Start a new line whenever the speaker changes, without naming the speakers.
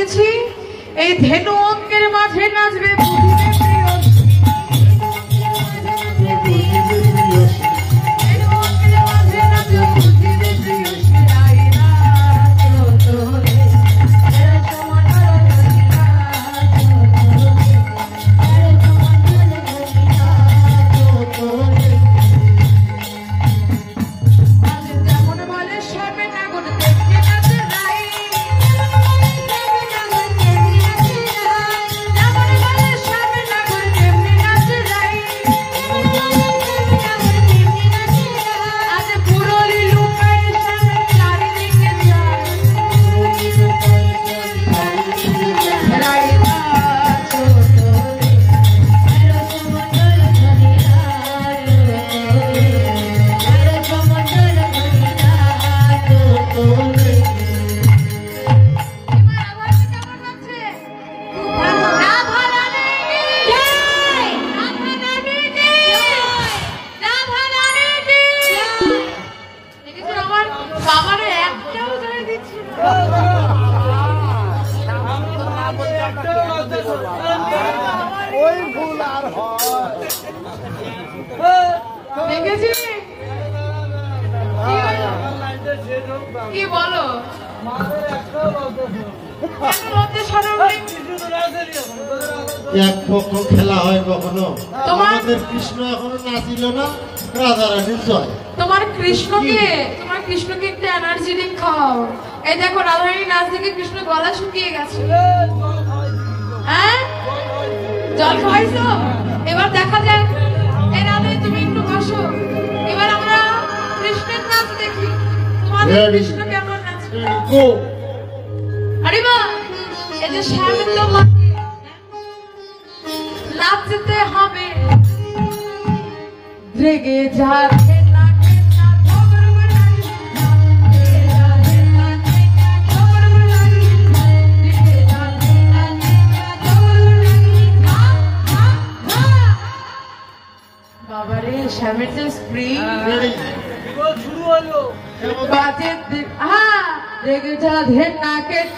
দেখেছি এই ধেনু অঙ্কের মাঝে নাচবে কি বলো
এক পক্ষ খেলা হয় কখনো আমাদের কৃষ্ণ এখনো নাচিল না রাধারানীর জয়
তোমার কৃষ্ণকে একটু এনার্জি ড্রিঙ্ক খাও এই দেখো রাধারানী নাচ দেখে কৃষ্ণ গলা শুকিয়ে গেছে হ্যাঁ জল খাওয়াইছো এবার দেখা যাক এই রাধারানী তুমি একটু বসো এবার আমরা কৃষ্ণের নাচ দেখি তোমাদের কৃষ্ণ কেমন নাচে আরে বাহ এই যে শ্যামের তো নাচতে হবে রেগে যাবে বাবারে শ্যামের যে স্প্রিং শুরু হলো বাজে হ্যাঁ রেগে যা ধের নাকের